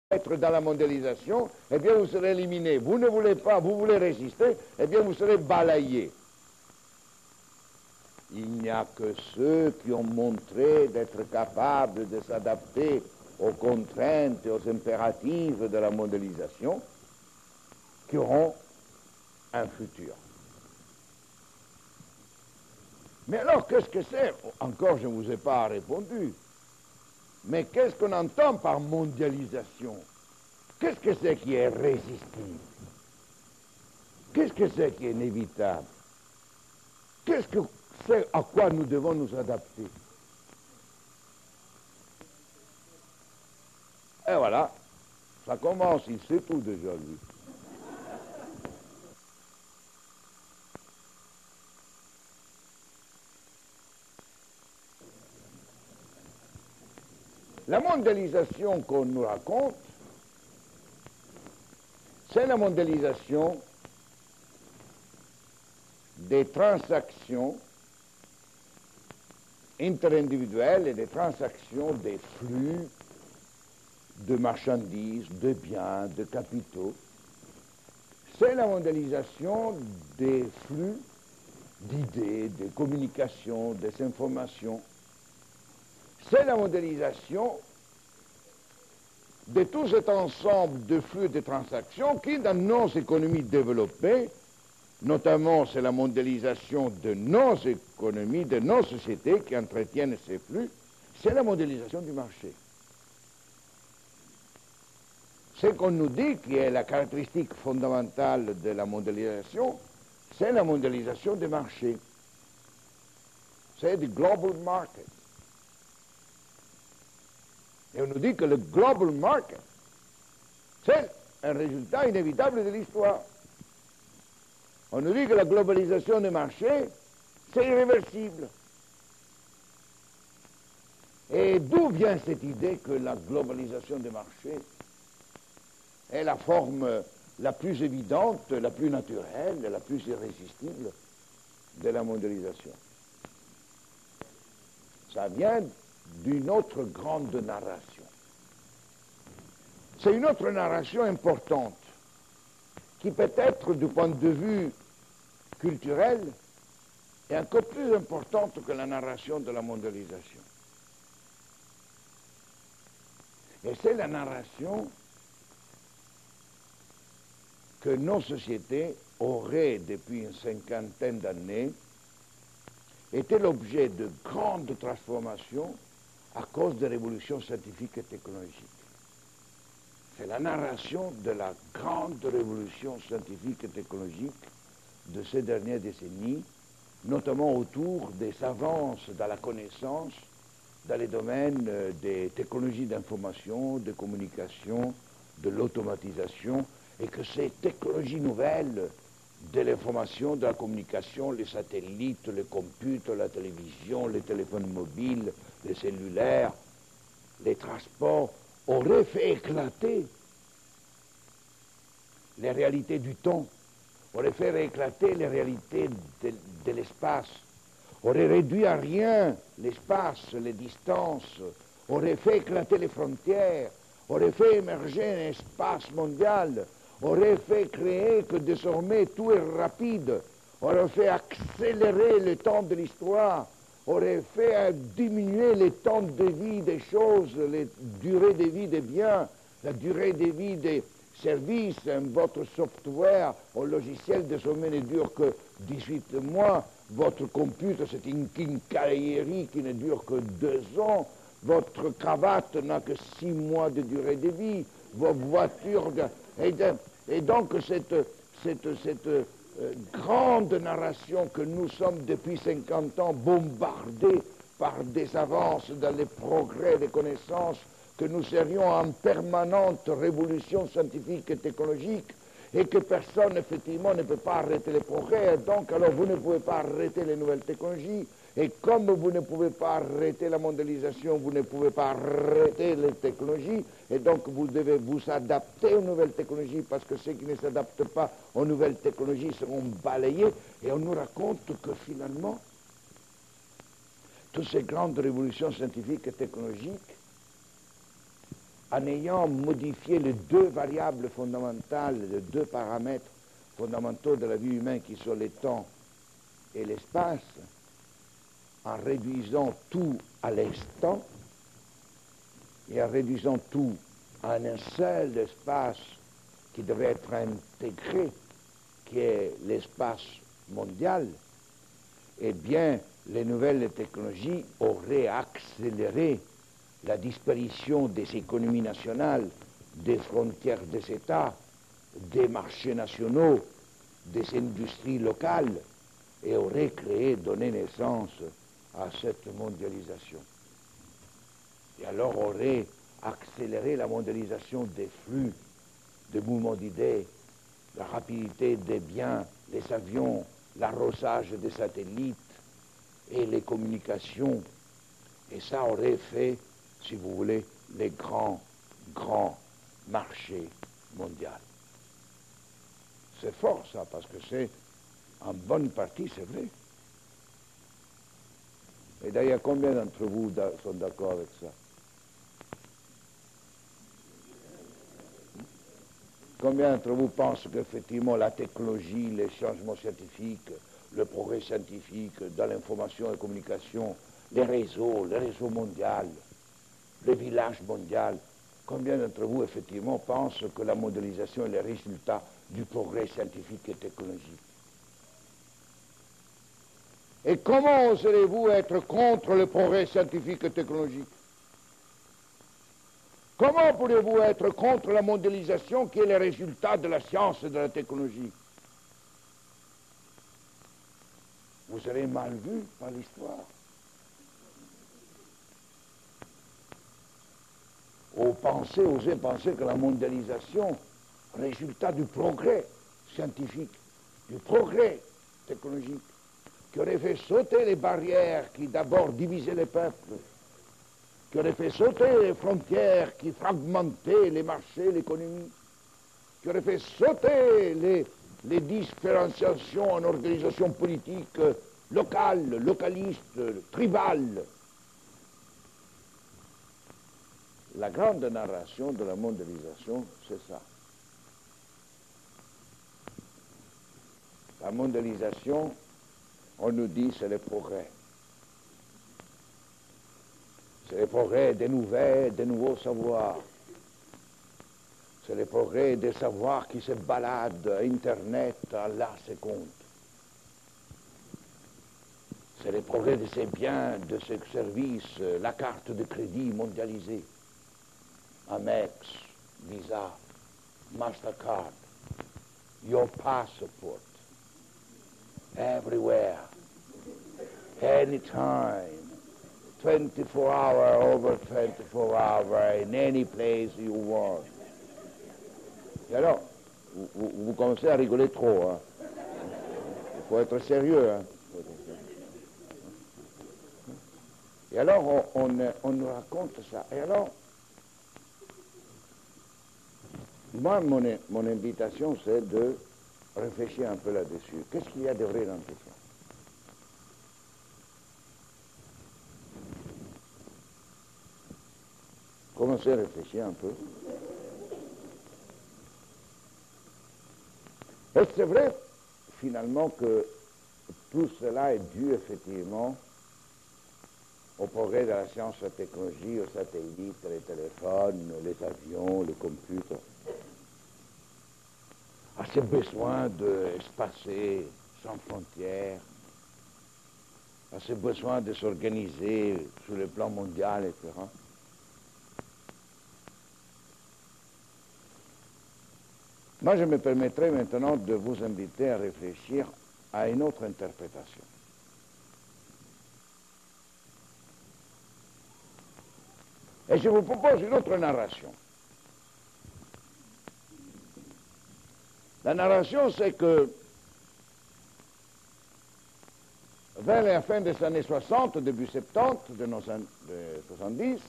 être dans la mondialisation, eh bien vous serez éliminé. Vous ne voulez pas, vous voulez résister, eh bien vous serez balayé. Il n'y a que ceux qui ont montré d'être capables de s'adapter aux contraintes et aux impératifs de la mondialisation qui auront un futur. Mais alors, qu'est-ce que c'est? Encore, je ne vous ai pas répondu. Mais qu'est-ce qu'on entend par mondialisation? Qu'est-ce que c'est qui est résistible? Qu'est-ce que c'est qui est inévitable? Qu'est-ce que c'est à quoi nous devons nous adapter? Et voilà, ça commence, il sait tout déjà, lui. La mondialisation qu'on nous raconte, c'est la mondialisation des transactions interindividuelles et des transactions des flux de marchandises, de biens, de capitaux. C'est la mondialisation des flux d'idées, des communications, des informations. C'est la mondialisation de tout cet ensemble de flux et de transactions qui, dans nos économies développées, notamment c'est la mondialisation de nos économies, de nos sociétés qui entretiennent ces flux, c'est la mondialisation du marché. Ce qu'on nous dit qui est la caractéristique fondamentale de la mondialisation, c'est la mondialisation des marchés. C'est le global market. Et on nous dit que le global market, c'est un résultat inévitable de l'histoire. On nous dit que la globalisation des marchés, c'est irréversible. Et d'où vient cette idée que la globalisation des marchés est la forme la plus évidente, la plus naturelle, la plus irrésistible de la mondialisation? Ça vient d'une autre grande narration. C'est une autre narration importante qui peut être, du point de vue culturel, est encore plus importante que la narration de la mondialisation. Et c'est la narration que nos sociétés auraient, depuis une cinquantaine d'années, été l'objet de grandes transformations à cause des révolutions scientifiques et technologiques. C'est la narration de la grande révolution scientifique et technologique de ces dernières décennies, notamment autour des avances dans la connaissance, dans les domaines des technologies d'information, de communication, de l'automatisation, et que ces technologies nouvelles de l'information, de la communication, les satellites, les computers, la télévision, les téléphones mobiles, les cellulaires, les transports, auraient fait éclater les réalités du temps, auraient fait éclater les réalités de l'espace, auraient réduit à rien l'espace, les distances, auraient fait éclater les frontières, auraient fait émerger un espace mondial, aurait fait créer que désormais tout est rapide, aurait fait accélérer le temps de l'histoire, aurait fait diminuer le temps de vie des choses, les durées de vie des biens, la durée de vie des services. Votre software ou logiciel désormais ne dure que 18 mois, votre computer c'est une quincaillerie qui ne dure que 2 ans, votre cravate n'a que 6 mois de durée de vie, vos voitures... Et donc cette grande narration que nous sommes depuis 50 ans bombardés par des avances dans les progrès des connaissances, que nous serions en permanente révolution scientifique et technologique, et que personne effectivement ne peut pas arrêter les progrès, et donc alors vous ne pouvez pas arrêter les nouvelles technologies, et comme vous ne pouvez pas arrêter la mondialisation, vous ne pouvez pas arrêter les technologies, et donc vous devez vous adapter aux nouvelles technologies, parce que ceux qui ne s'adaptent pas aux nouvelles technologies seront balayés, et on nous raconte que finalement, toutes ces grandes révolutions scientifiques et technologiques en ayant modifié les deux variables fondamentales, les deux paramètres fondamentaux de la vie humaine qui sont le temps et l'espace, en réduisant tout à l'instant et en réduisant tout en un seul espace qui devait être intégré, qui est l'espace mondial, eh bien, les nouvelles technologies auraient accéléré la disparition des économies nationales, des frontières des États, des marchés nationaux, des industries locales, et auraient donné naissance à cette mondialisation. Et alors aurait accéléré la mondialisation des flux, des mouvements d'idées, la rapidité des biens, les avions, l'arrosage des satellites et les communications. Et ça aurait fait, si vous voulez, les grands marchés mondiaux. C'est fort ça, parce que c'est, en bonne partie, c'est vrai. Et d'ailleurs, combien d'entre vous sont d'accord avec ça? Combien d'entre vous pensent qu'effectivement la technologie, les changements scientifiques, le progrès scientifique dans l'information et la communication, les réseaux mondiaux, les villages mondiaux, combien d'entre vous effectivement pensent que la mondialisation est le résultat du progrès scientifique et technologique? Et comment oserez-vous être contre le progrès scientifique et technologique? Comment pourrez-vous être contre la mondialisation qui est le résultat de la science et de la technologie? Vous serez mal vu par l'histoire. Osez penser que la mondialisation, résultat du progrès scientifique, du progrès technologique, qui aurait fait sauter les barrières qui d'abord divisaient les peuples, qui aurait fait sauter les frontières qui fragmentaient les marchés, l'économie, qui aurait fait sauter les différenciations en organisation politique locale, localiste, tribale. La grande narration de la mondialisation, c'est ça. La mondialisation, on nous dit, c'est le progrès. C'est le progrès des nouveaux savoirs. C'est le progrès des savoirs qui se baladent à Internet à la seconde. C'est le progrès de ces biens, de ces services, la carte de crédit mondialisée. Amex, Visa, Mastercard, your passport, everywhere, anytime, 24 hours, over 24 hours, in any place you want. Et alors, vous commencez à rigoler trop, hein. Il faut être sérieux, hein. Et alors, on nous raconte ça. Et alors, moi, mon invitation, c'est de réfléchir un peu là-dessus. Qu'est-ce qu'il y a de vrai dans tout ça? Commencez à réfléchir un peu. Est-ce que c'est vrai, finalement, que tout cela est dû, effectivement, au progrès de la science et de la technologie, aux satellites, les téléphones, les avions, les computers, à ce besoin d'espacer sans frontières, à ce besoin de s'organiser sur le plan mondial, etc. Moi, je me permettrai maintenant de vous inviter à réfléchir à une autre interprétation. Et je vous propose une autre narration. La narration, c'est que vers la fin des années 60, début 70, de 70,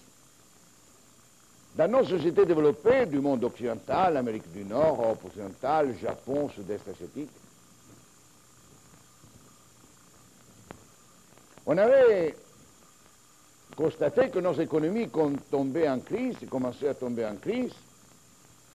dans nos sociétés développées du monde occidental, Amérique du Nord, Europe occidentale, Japon, Sud-Est asiatique, on avait constaté que nos économies tombaient en crise, commençaient à tomber en crise,